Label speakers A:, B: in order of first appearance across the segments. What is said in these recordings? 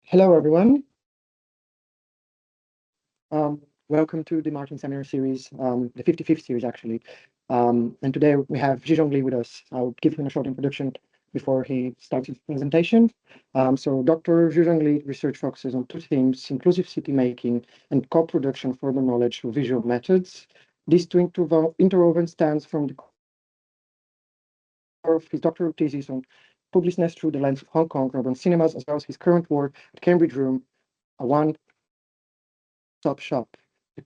A: Hello, everyone. Welcome to the Martin Seminar Series, the 55th series, actually. And today we have Zhuozhang with us. I'll give him a short introduction before he starts his presentation. So Dr. Zhuozhang research focuses on two themes: inclusive city making and co-production for the knowledge through visual methods. These two interwoven stands from the core of his doctoral thesis on publicness through the lens of Hong Kong urban cinemas, as well as his current work at Cambridge Room, a one-stop shop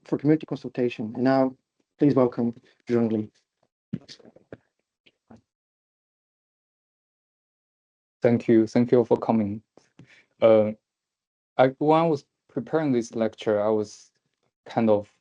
A: for community consultation. And now, please welcome Zhuozhang.
B: Thank you for coming. When I was preparing this lecture, I was kind of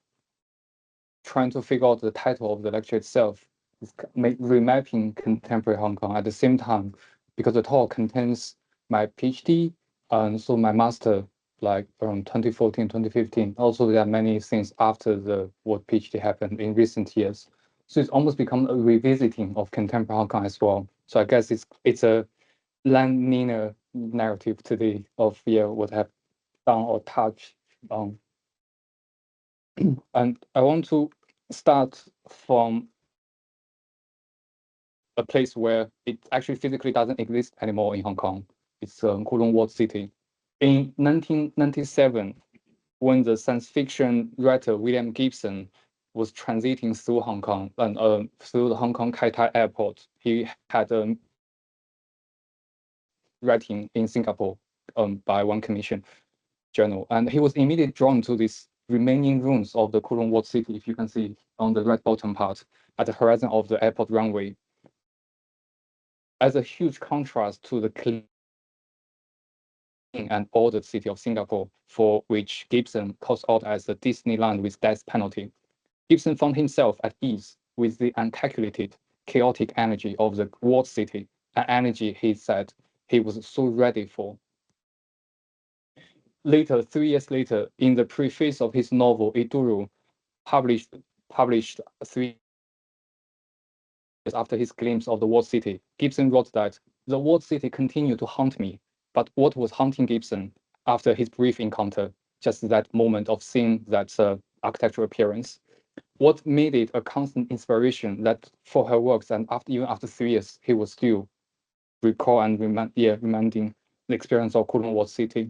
B: trying to figure out the title of the lecture itself. It's remapping contemporary Hong Kong at the same time, because the talk contains my PhD and so my master, like around 2014, 2015. Also, there are many things after the what PhD happened in recent years. So it's almost become a revisiting of contemporary Hong Kong as well. So I guess it's a linear narrative today of what I've done or touched on. And I want to start from a place where it actually physically doesn't exist anymore in Hong Kong. It's Kowloon Walled City. In 1997, when the science fiction writer William Gibson was transiting through Hong Kong and through the Hong Kong Kai Tai Airport, he had a writing in Singapore by one commission journal, and he was immediately drawn to these remaining ruins of the Kowloon Walled City, if you can see on the right bottom part at the horizon of the airport runway, as a huge contrast to the clean and ordered city of Singapore, for which Gibson calls out as the Disneyland with death penalty. Gibson found himself at ease with the uncalculated, chaotic energy of the walled city, an energy he said he was so ready for. Later, 3 years later, in the preface of his novel Iduru, published 3 years after his glimpse of the walled city, Gibson wrote that the walled city continued to haunt me, but what was haunting Gibson after his brief encounter, just that moment of seeing that architectural appearance, what made it a constant inspiration that for her works, and even after 3 years, he was still recall and reminding the experience of Kowloon Walled City.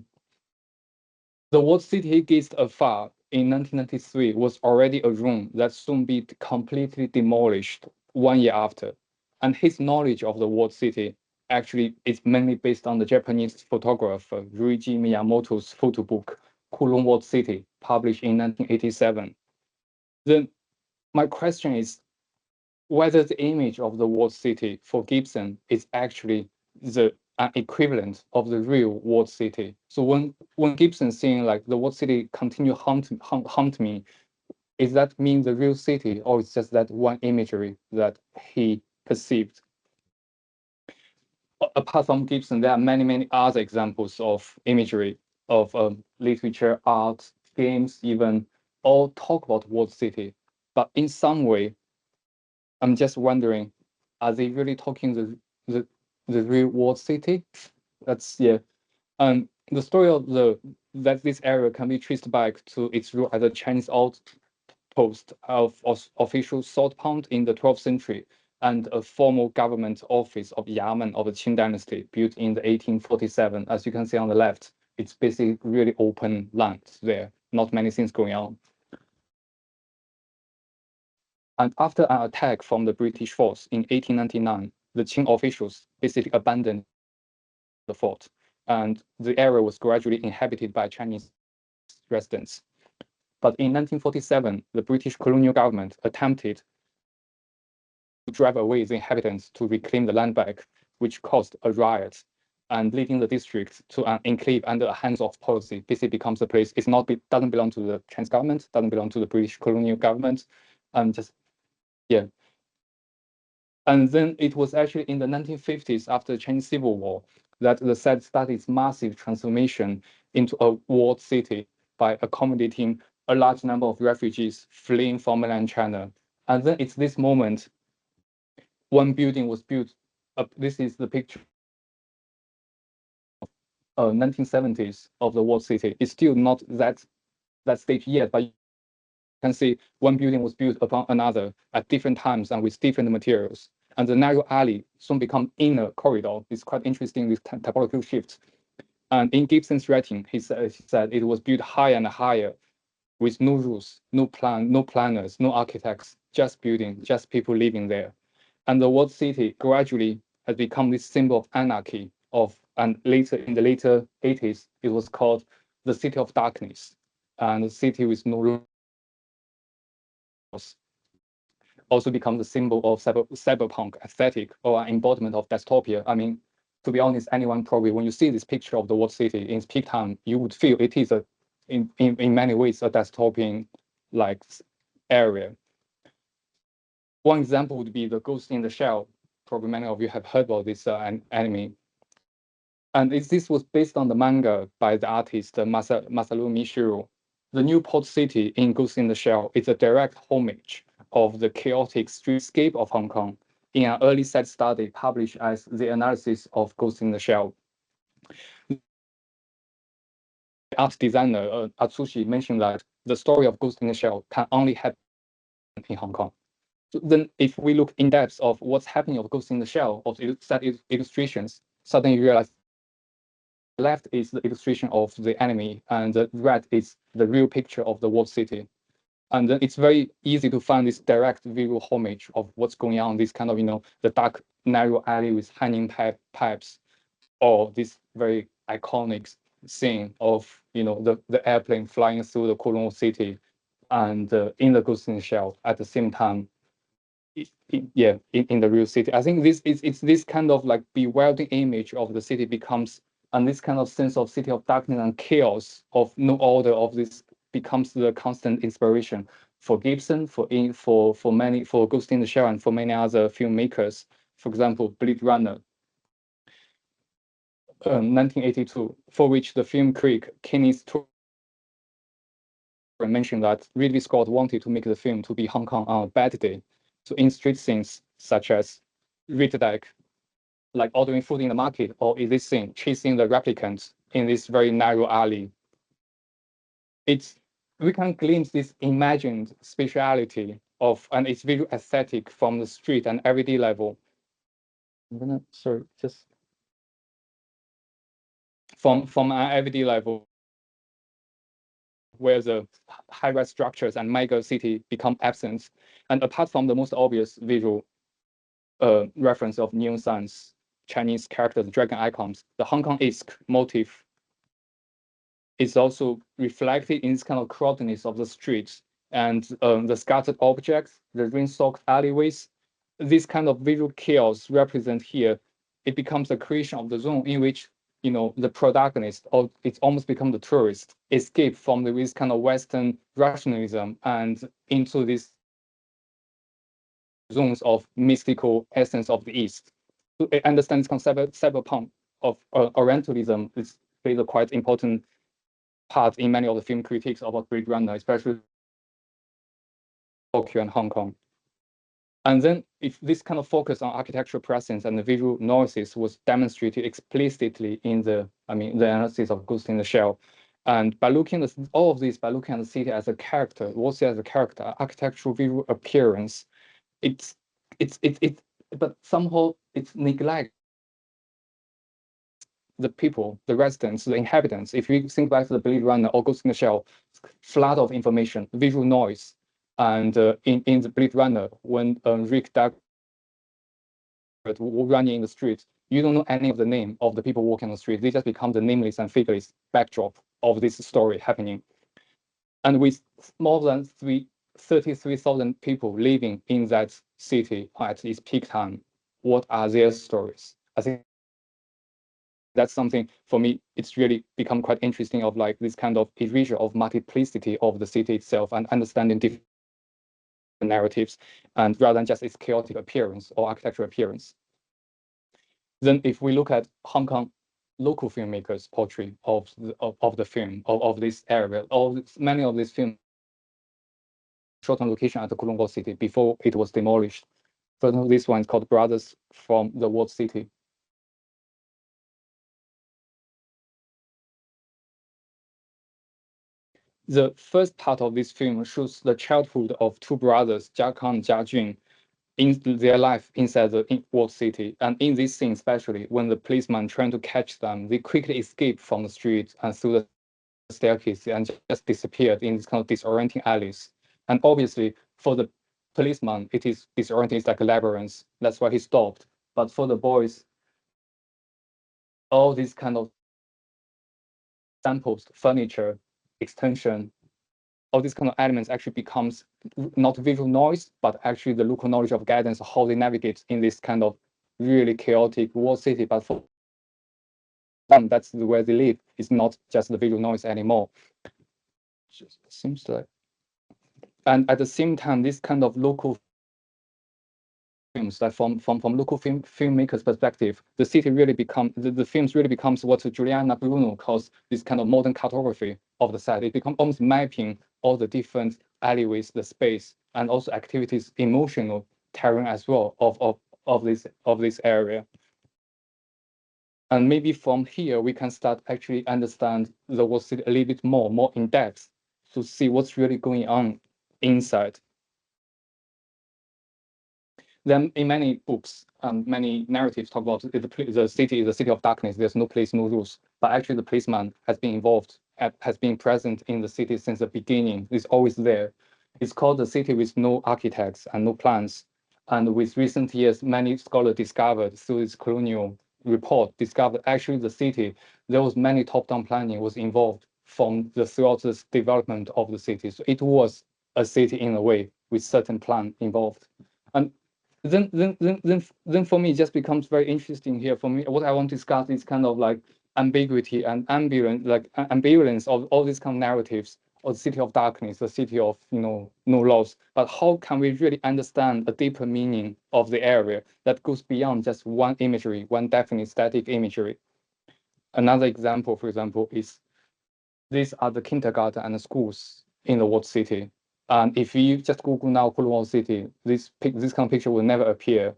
B: The walled city gazed afar in 1993 was already a ruin that soon be completely demolished 1 year after. And his knowledge of the walled city actually is mainly based on the Japanese photographer Ryuichi Miyamoto's photo book, Kowloon Walled City, published in 1987. Then my question is whether the image of the walled city for Gibson is actually the equivalent of the real walled city. So when Gibson saying like the walled city continue haunt me, is that mean the real city, or it's just that one imagery that he perceived? Apart from Gibson, there are many other examples of imagery of literature, art, games, even all talk about walled city, but in some way, I'm just wondering, are they really talking the real walled city? That's the story of that this area can be traced back to its root as a Chinese outpost of official salt pond in the 12th century and a formal government office of Yamen of the Qing dynasty built in the 1847. As you can see on the left, it's basically really open land there, not many things going on. And after an attack from the British force in 1899, the Qing officials basically abandoned the fort, and the area was gradually inhabited by Chinese residents. But in 1947, the British colonial government attempted to drive away the inhabitants to reclaim the land back, which caused a riot and leading the district to an enclave under a hands-off policy. Basically becomes a place, doesn't belong to the Chinese government, doesn't belong to the British colonial government, yeah. And then it was actually in the 1950s, after the Chinese Civil War, that the site started its massive transformation into a walled city by accommodating a large number of refugees fleeing from mainland China. And then it's this moment, one building was built. This is the picture 1970s of the walled city. It's still not that stage yet, but you can see one building was built upon another at different times and with different materials. And the narrow alley soon become inner corridor. It's quite interesting, this typological shift. And in Gibson's writing, he said it was built higher and higher with no rules, no planners, no architects, just building, just people living there. And the walled city gradually has become this symbol of anarchy and later in the later 80s, it was called the city of darkness. And the city with no rules also becomes the symbol of cyberpunk aesthetic or an embodiment of dystopia. I mean, to be honest, anyone probably, when you see this picture of the walled city in its peak time, you would feel it is in many ways a dystopian like area. One example would be the Ghost in the Shell. Probably many of you have heard about this anime. And this was based on the manga by the artist Masaru Mishiro. The new port city in Ghost in the Shell is a direct homage of the chaotic streetscape of Hong Kong in an early set study published as The Analysis of Ghost in the Shell. Art designer Atsushi mentioned that the story of Ghost in the Shell can only happen in Hong Kong. So then if we look in depth of what's happening of Ghost in the Shell of set illustrations, suddenly you realize the left is the illustration of the enemy and the right is the real picture of the walled city. And then it's very easy to find this direct visual homage of what's going on, this kind of, the dark narrow alley with hanging pipes, or this very iconic scene of, the airplane flying through the Kowloon Walled City and in the Ghost in the Shell at the same time. In the real city. I think it's this kind of like bewildering image of the city becomes, and this kind of sense of city of darkness and chaos of no order of this becomes the constant inspiration for Gibson, for Ghost in the Shell, and for many other filmmakers. For example, Blade Runner, 1982, for which the film critic Kenneth mentioned that Ridley Scott wanted to make the film to be Hong Kong on a bad day. So in street scenes such as Rita Deck, like ordering food in the market, or in this scene, chasing the replicants in this very narrow alley. We can glimpse this imagined spatiality of and its visual aesthetic from the street and everyday level. Just from an everyday level, where the high-rise structures and mega city become absent. And apart from the most obvious visual reference of neon signs, Chinese characters, dragon icons, the Hong Kong-esque motif is also reflected in this kind of crowdedness of the streets and the scattered objects, the rain-soaked alleyways. This kind of visual chaos represent here, it becomes the creation of the zone in which the protagonist, or it's almost become the tourist, escape from this kind of Western rationalism and into these zones of mystical essence of the East. To understand this concept, cyberpunk of Orientalism is plays a quite important part in many of the film critiques about Blade Runner, especially Tokyo and Hong Kong. And then if this kind of focus on architectural presence and the visual noises was demonstrated explicitly in the analysis of Ghost in the Shell. And by looking at all of this, by looking at the city as a character, what's it as a character, architectural visual appearance, but somehow it's neglect the people, the residents, the inhabitants. If you think back to the Blade Runner or Ghost in the Shell, flood of information, visual noise. And in the Blade Runner, when Rick Deckard running in the street, you don't know any of the name of the people walking on the street. They just become the nameless and faceless backdrop of this story happening. And with more than 33,000 people living in that city at its peak time, what are their stories? I think that's something for me, it's really become quite interesting of like this kind of erasure of multiplicity of the city itself and understanding different narratives, and rather than just its chaotic appearance or architectural appearance. Then if we look at Hong Kong local filmmakers' portrait of the film, of this area, many of these films shot on location at the Kowloon Walled City before it was demolished. For example, this one is called Brothers from the Walled City. The first part of this film shows the childhood of two brothers, Zhuozhang and Zhuozhang, in their life inside the walled city. And in this scene, especially when the policeman trying to catch them, they quickly escape from the street and through the staircase and just disappeared in this kind of disorienting alleys. And obviously, for the policeman, it is disorienting. It's like a labyrinth. That's why he stopped. But for the boys, all these kind of samples, furniture, extension, all these kind of elements actually becomes not visual noise, but actually the local knowledge of guidance, how they navigate in this kind of really chaotic walled city. But for them, that's where they live. It's not just the visual noise anymore. Just seems like, and at the same time, this kind of local films, like from local filmmakers' perspective, the city really the films really becomes what Juliana Bruno calls this kind of modern cartography of the site. It becomes almost mapping all the different alleyways, the space, and also activities, emotional terrain as well of this area. And maybe from here we can start actually understand the walled city a little bit more in depth to see what's really going on inside. Then in many books, many narratives talk about the city is a city of darkness. There's no place, no rules. But actually, the policeman has been involved, has been present in the city since the beginning. It's always there. It's called the city with no architects and no plans. And with recent years, many scholars discovered through this colonial report, discovered actually the city, there was many top-down planning was involved throughout this development of the city. So it was a city in a way with certain plan involved. And then for me, it just becomes very interesting here. For me, what I want to discuss is kind of like ambiguity and ambivalence of all these kind of narratives of the city of darkness, the city of no laws. But how can we really understand a deeper meaning of the area that goes beyond just one imagery, one definite static imagery? Another example, for example, is these are the kindergarten and the schools in the walled city. And if you just Google now Kowloon Walled City, this kind of picture will never appear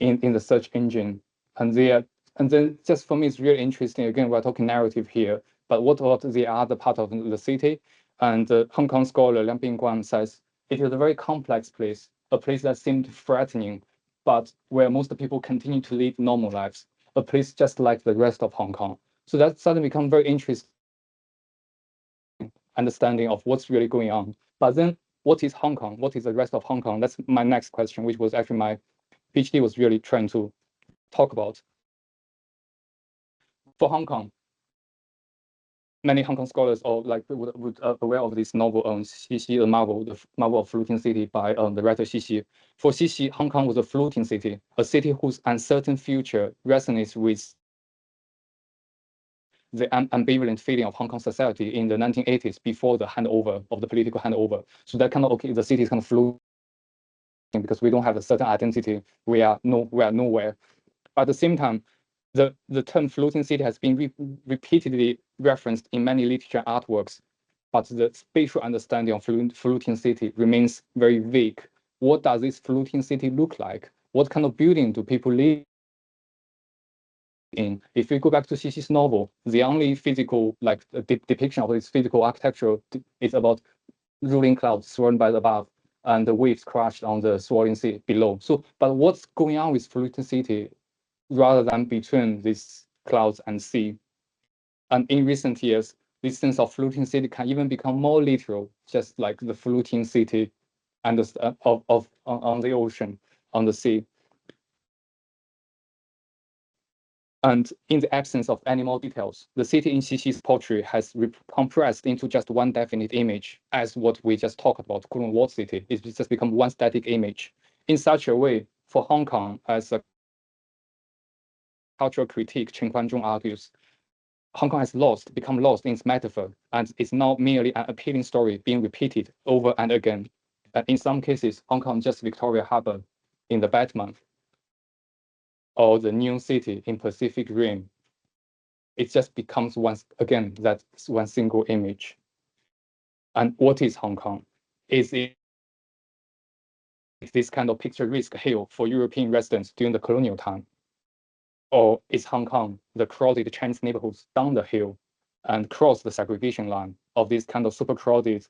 B: in the search engine. And then just for me, it's really interesting. Again, we're talking narrative here, but what about the other part of the city? And Hong Kong scholar Liang Bingguan says it is a very complex place, a place that seemed threatening, but where most people continue to live normal lives, a place just like the rest of Hong Kong. So that suddenly becomes very interesting understanding of what's really going on. But then what is Hong Kong? What is the rest of Hong Kong? That's my next question, which was actually my PhD was really trying to talk about. For Hong Kong, many Hong Kong scholars or like would aware of this novel Xixi, the Marvel of Floating City by the writer Xixi. For Xixi, Hong Kong was a floating city, a city whose uncertain future resonates with the ambivalent feeling of Hong Kong society in the 1980s before the handover of the political handover. So that kind of, okay, the city is kind of floating because we don't have a certain identity. We are nowhere. But at the same time, the term floating city has been repeatedly referenced in many literature artworks, but the spatial understanding of floating city remains very vague. What does this floating city look like? What kind of building do people live in? If we go back to Xixi's novel, the only physical depiction of this physical architecture is about rolling clouds swirling by the above and the waves crashed on the swirling sea below. So, but what's going on with floating city rather than between these clouds and sea? And in recent years, this sense of floating city can even become more literal, just like the floating city and on the ocean, on the sea. And in the absence of any more details, the city in Xixi's poetry has compressed into just one definite image, as what we just talked about, Kowloon Walled City. It's just become one static image. In such a way, for Hong Kong, as a cultural critique, Chen Guanzhong argues, Hong Kong has become lost in its metaphor, and it's now merely an appealing story being repeated over and again. And in some cases, Hong Kong just Victoria Harbour in the Batman, or the New City in Pacific Rim. It just becomes once again that one single image. And what is Hong Kong? Is it this kind of picturesque hill for European residents during the colonial time? Or is Hong Kong the crowded Chinese neighborhoods down the hill and cross the segregation line of this kind of super crowded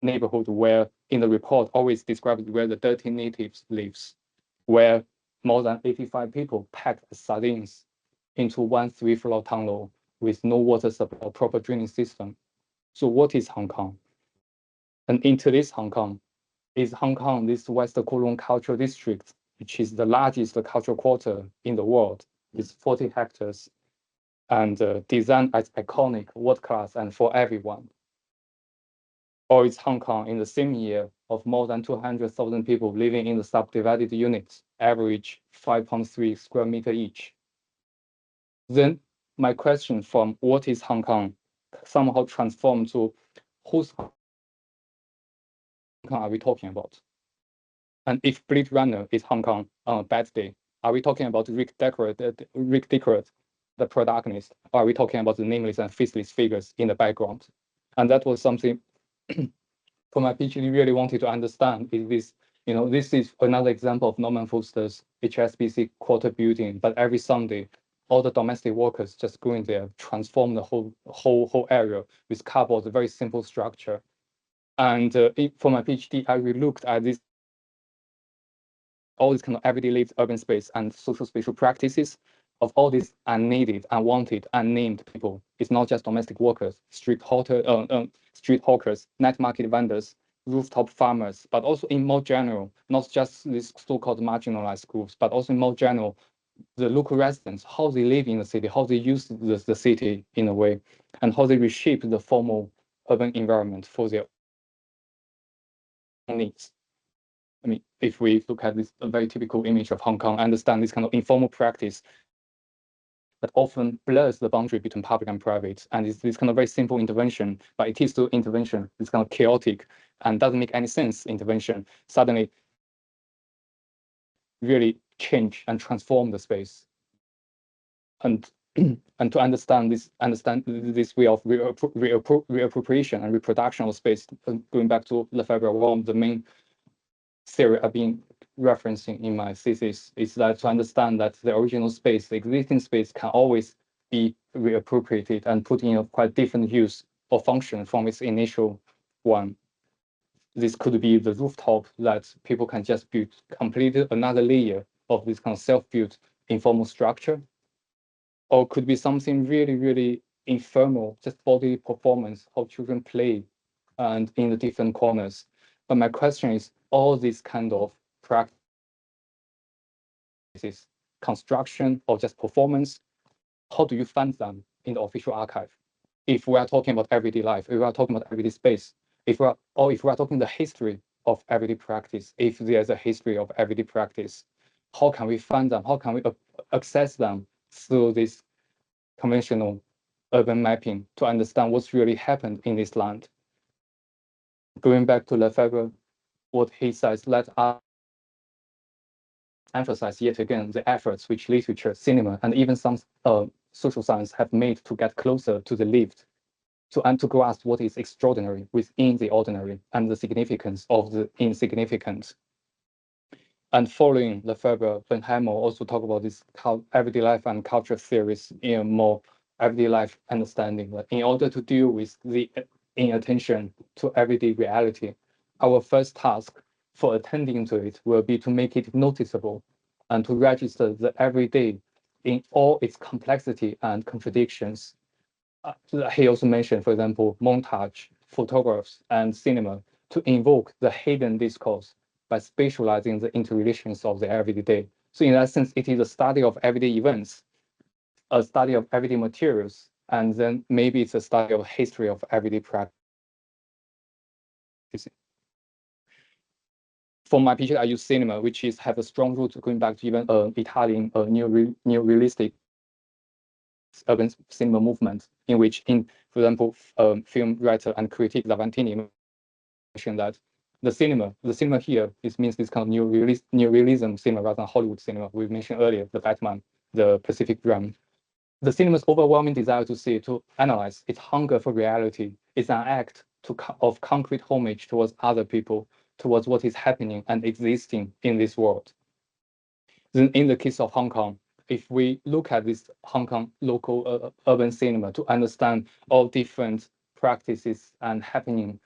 B: neighborhood where in the report always described where the dirty natives lives, where more than 85 people packed sardines into one 3-floor tunnel with no water supply or proper drainage system. So what is Hong Kong? And into this Hong Kong is this West Kowloon Cultural District, which is the largest cultural quarter in the world, with 40 hectares and designed as iconic, world-class, and for everyone. Or it's Hong Kong in the same year of more than 200,000 people living in the subdivided units, average 5.3 square meter each. Then my question from what is Hong Kong somehow transformed to whose Hong Kong are we talking about? And if Blade Runner is Hong Kong on a bad day, are we talking about Rick Deckard, the protagonist, or are we talking about the nameless and faceless figures in the background? And that was something for my PhD really wanted to understand is this, this is another example of Norman Foster's HSBC quarter building, but every Sunday, all the domestic workers just go in there, transform the whole area with cardboard, a very simple structure. And for my PhD, I looked at this all these kind of everyday lived urban space and social spatial practices of all these unneeded, unwanted, unnamed people. It's not just domestic workers, street hawkers, night market vendors, rooftop farmers, but also in more general, not just these so-called marginalized groups, but also in more general, the local residents, how they live in the city, how they use the city in a way, and how they reshape the formal urban environment for their needs. I mean, if we look at this a very typical image of Hong Kong, understand this kind of informal practice that often blurs the boundary between public and private. And it's this kind of very simple intervention, but it is still intervention. It's kind of chaotic and doesn't make any sense intervention. Suddenly really change and transform the space. And and to understand this way of reappropriation and reproduction of space, going back to Lefebvre, one of the main theory I've been referencing in my thesis is that to understand that the original space, the existing space, can always be reappropriated and put in a quite different use or function from its initial one. This could be the rooftop that people can just build completely another layer of this kind of self-built informal structure, or could be something really, really informal, just bodily performance, how children play and in the different corners. But my question is, all these kind of practices, construction or just performance, how do you find them in the official archive? If we are talking about everyday life, if we are talking about everyday space, if we are talking the history of everyday practice, if there's a history of everyday practice, how can we find them? How can we access them through this conventional urban mapping to understand what's really happened in this land? Going back to Lefebvre, what he says, let us emphasize yet again the efforts which literature, cinema, and even some social science have made to get closer to the lived, and to grasp what is extraordinary within the ordinary and the significance of the insignificant. And following Lefebvre, Benheimer also talk about this everyday life and culture theories in a more everyday life understanding. That in order to deal with the inattention to everyday reality, our first task for attending to it will be to make it noticeable and to register the everyday in all its complexity and contradictions. He also mentioned, for example, montage, photographs, and cinema to invoke the hidden discourse by spatializing the interrelations of the everyday. So in that sense, it is a study of everyday events, a study of everyday materials, and then maybe it's a study of history of everyday practice. For my PhD, I use cinema, which have a strong root going back to even Italian neo-realistic urban cinema movement, in which, for example, film writer and critic Lavantini mentioned that the cinema here means this kind of neo-realism cinema rather than Hollywood cinema. We mentioned earlier the Batman, the Pacific Rim. The cinema's overwhelming desire to see, to analyze, its hunger for reality is an act of concrete homage towards other people, towards what is happening and existing in this world. Then in the case of Hong Kong, if we look at this Hong Kong local urban cinema to understand all different practices and happening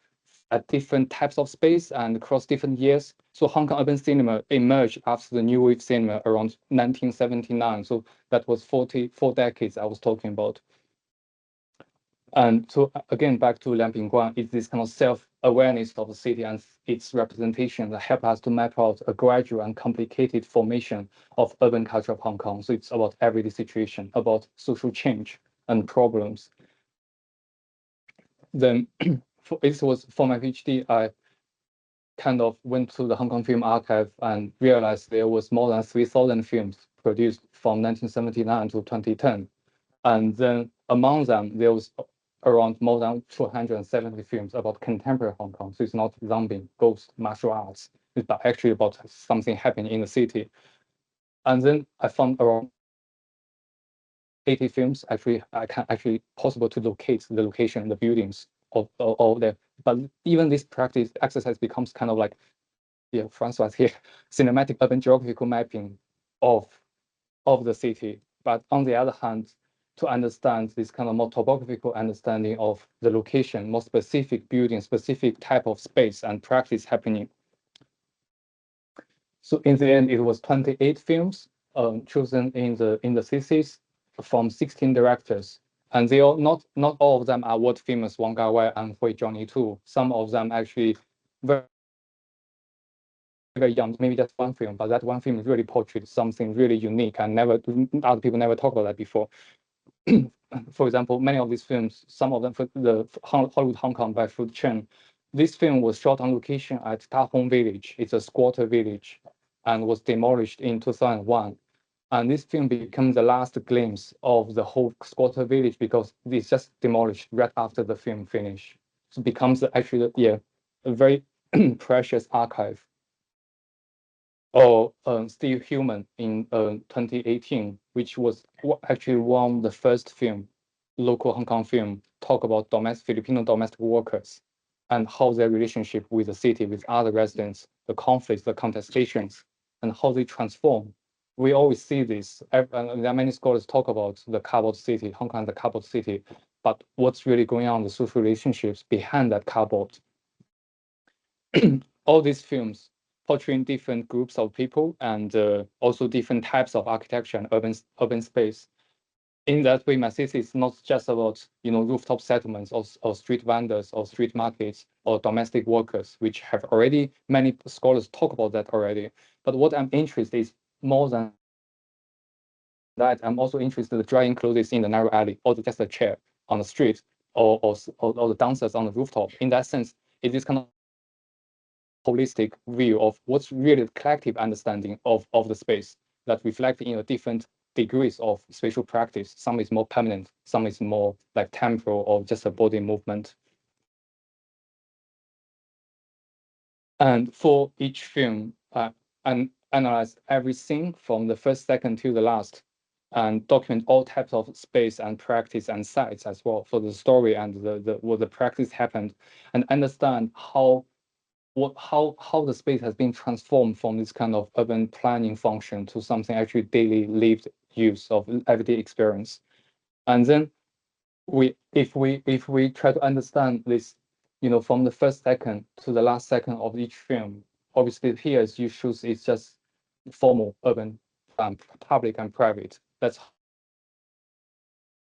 B: at different types of space and across different years. So Hong Kong urban cinema emerged after the New Wave cinema around 1979. So that was 44 decades I was talking about. And so again, back to Liang Bingguan, it's this kind of self-awareness of the city and its representation that help us to map out a gradual and complicated formation of urban culture of Hong Kong. So it's about everyday situation, about social change and problems. Then it was for my PhD, I kind of went to the Hong Kong Film Archive and realized there was more than 3,000 films produced from 1979 to 2010. And then among them, there was around more than 270 films about contemporary Hong Kong. So it's not zombie, ghost, martial arts. It's actually about something happening in the city. And then I found around 80 films. Actually, I can actually possible to locate the location, the buildings of there. But even this practice exercise becomes kind of like, yeah, Francois here, cinematic urban geographical mapping of the city. But on the other hand, to understand this kind of more topographical understanding of the location, more specific building, specific type of space and practice happening. So in the end, it was 28 films chosen in the thesis from 16 directors. And they all not all of them are world famous Wang Gawai and Hui Zhongyi too. Some of them actually very young, maybe just one film, but that one film really portrayed something really unique and never other people never talked about that before. For example, many of these films, some of them for the Hollywood Hong Kong by Food Chen, this film was shot on location at Ta Hong Village. It's a squatter village and was demolished in 2001. And this film became the last glimpse of the whole squatter village because it's just demolished right after the film finished. So it becomes actually, yeah, a very precious archive. Or Still Human in 2018, which was actually one of the first local Hong Kong film, talk about Filipino domestic workers and how their relationship with the city, with other residents, the conflicts, the contestations, and how they transform. We always see this. There are many scholars talk about the cardboard city, Hong Kong, the cardboard city, but what's really going on, the social relationships behind that cardboard. All these films portraying different groups of people and also different types of architecture and urban space. In that way, my thesis is not just about rooftop settlements or street vendors or street markets or domestic workers, which have already many scholars talk about that already. But what I'm interested is more than that. I'm also interested in the drying clothes in the narrow alley or just a chair on the street or the dancers on the rooftop. In that sense, it is kind of holistic view of what's really the collective understanding of the space that reflect in a different degrees of spatial practice. Some is more permanent, some is more like temporal or just a body movement. And for each film, and analyze every scene from the first second to the last, and document all types of space and practice and sites as well for the story and what the practice happened, and understand how the space has been transformed from this kind of urban planning function to something actually daily lived use of everyday experience. And then if we try to understand this, from the first second to the last second of each film, obviously here as you choose it's just formal urban public and private. That's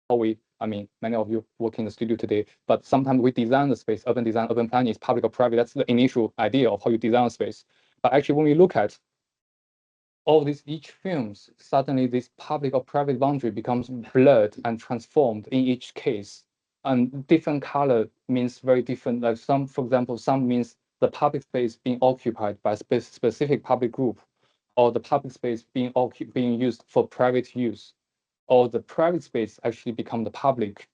B: how many of you work in the studio today, but sometimes we design the space, urban design, urban planning is public or private. That's the initial idea of how you design a space. But actually, when we look at all these each films, suddenly this public or private boundary becomes blurred and transformed in each case. And different color means very different. Like some, for example, some means the public space being occupied by a specific public group, or the public space being used for private use, or the private space actually become the public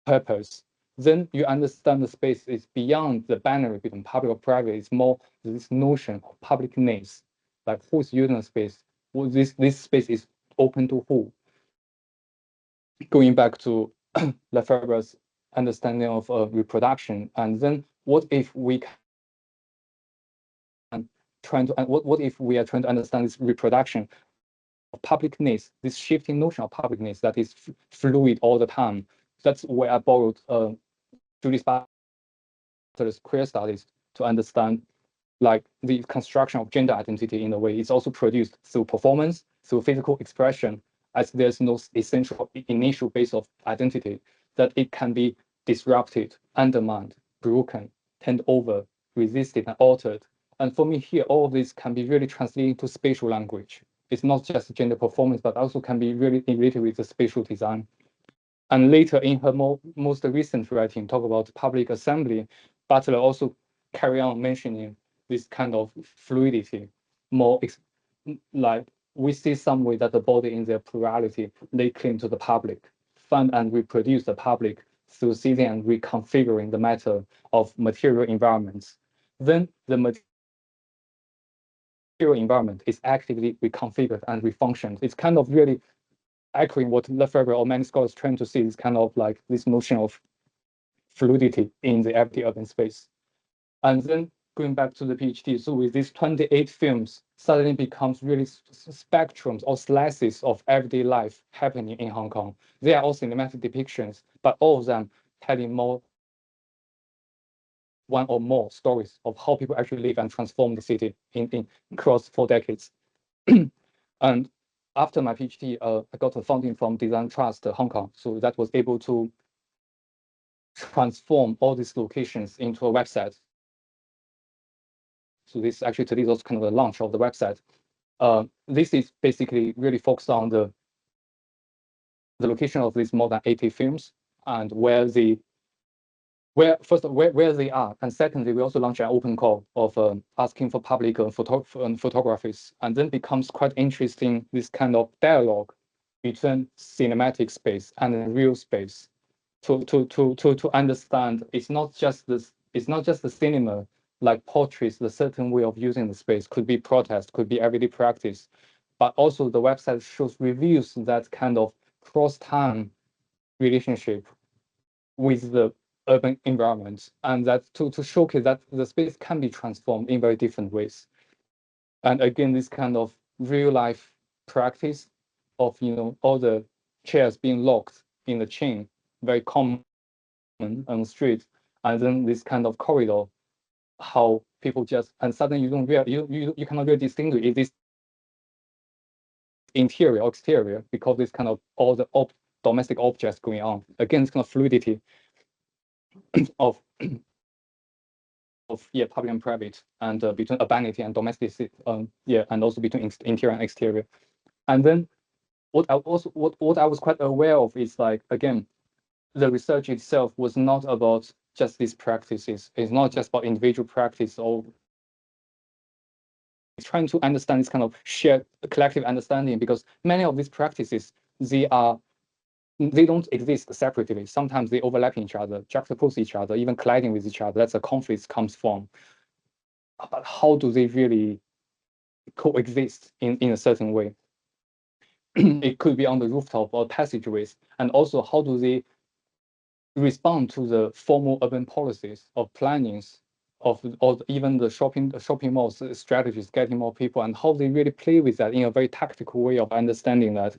B: purpose. Then you understand the space is beyond the boundary between public or private. It's more this notion of publicness, like who's using the space, this space is open to who. Going back to Lefebvre's understanding of reproduction, and then what if we can what if we are trying to understand this reproduction publicness, this shifting notion of publicness that is fluid all the time. That's where I borrowed Julie Butler's queer studies to understand like the construction of gender identity in a way. It's also produced through performance, through physical expression, as there's no essential initial base of identity, that it can be disrupted, undermined, broken, turned over, resisted, and altered. And for me here, all of this can be really translated into spatial language. It's not just gender performance, but also can be really related with the spatial design. And later in her most recent writing, talk about public assembly, Butler also carry on mentioning this kind of fluidity, more like we see some way that the body in their plurality, they claim to the public, fund and reproduce the public through seizing and reconfiguring the matter of material environments. Then the material environment is actively reconfigured and refunctioned. It's kind of really echoing what Lefebvre or many scholars trying to see is kind of like this notion of fluidity in the everyday urban space. And then going back to the PhD, so with these 28 films, suddenly becomes really spectrums or slices of everyday life happening in Hong Kong. They are all cinematic depictions, but all of them telling more one or more stories of how people actually live and transform the city in across 4 decades. And after my PhD, I got a funding from Design Trust Hong Kong, so that was able to transform all these locations into a website. So this actually today is also kind of the launch of the website. This is basically really focused on the location of these more than 80 films and where they are, and secondly, we also launched an open call of asking for public photographies, and then becomes quite interesting this kind of dialogue between cinematic space and real space to understand it's not just the cinema like portraits the certain way of using the space, could be protest, could be everyday practice, but also the website reveals that kind of cross-time relationship with the urban environment, and that to showcase that the space can be transformed in very different ways. And again, this kind of real life practice of all the chairs being locked in the chain, very common on the street, and then this kind of corridor, how people just, and suddenly you cannot really distinguish if this interior or exterior, because this kind of all the domestic objects going on. Again, this kind of fluidity of public and private, and between urbanity and domesticity, and also between interior and exterior. And then what I was quite aware of is, like, again, the research itself was not about just these practices. It's not just about individual practice, or it's trying to understand this kind of shared collective understanding, because many of these practices, they don't exist separately. Sometimes they overlap each other, juxtapose each other, even colliding with each other. That's a conflict comes from. But how do they really coexist in a certain way? It could be on the rooftop or passageways. And also, how do they respond to the formal urban policies of plannings of even the shopping malls strategies, getting more people, and how they really play with that in a very tactical way of understanding that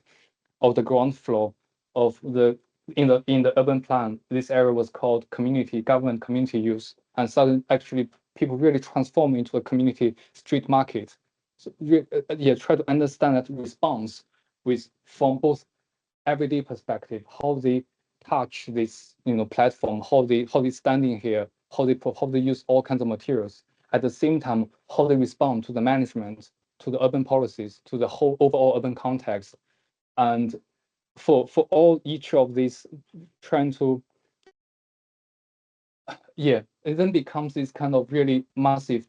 B: of the ground floor of the in the urban plan. This area was called government community use, and suddenly actually people really transform into a community street market. So try to understand that response from both everyday perspective, how they touch this platform, how they standing here, how they use all kinds of materials. At the same time, how they respond to the management, to the urban policies, to the whole overall urban context. And for each of these, trying to it then becomes this kind of really massive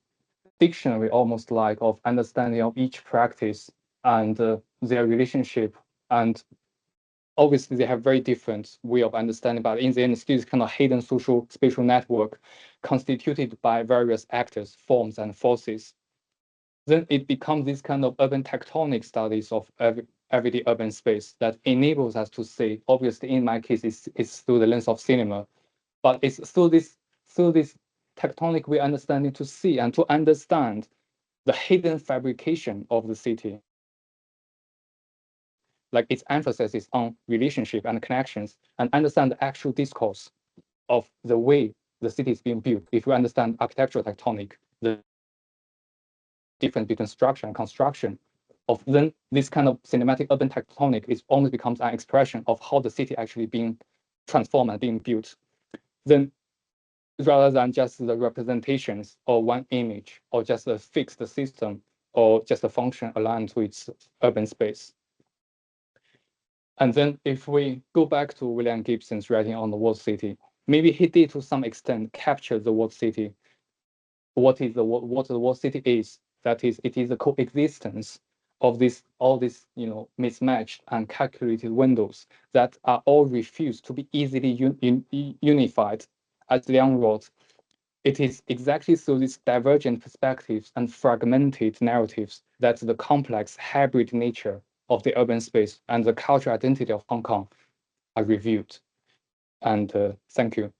B: dictionary, almost like, of understanding of each practice and their relationship. And obviously they have very different way of understanding, but in the end, it's still this kind of hidden social spatial network constituted by various actors, forms, and forces. Then it becomes this kind of urban tectonic studies of everyday urban space that enables us to say, obviously in my case, it's through the lens of cinema, but it's through this tectonic way understanding to see and to understand the hidden fabrication of the city. like its emphasis is on relationship and connections, and understand the actual discourse of the way the city is being built. If we understand architectural tectonic, the difference between structure and construction, of then this kind of cinematic urban tectonic is almost becomes an expression of how the city actually being transformed and being built. Then rather than just the representations or one image or just a fixed system or just a function aligned to its urban space. And then if we go back to William Gibson's writing on the walled city, maybe he did to some extent capture the walled city. What the walled city is, that is, it is a coexistence of all these mismatched and calculated windows that are all refused to be easily unified. As Liang wrote, it is exactly through these divergent perspectives and fragmented narratives that the complex hybrid nature of the urban space and the cultural identity of Hong Kong are revealed. And thank you.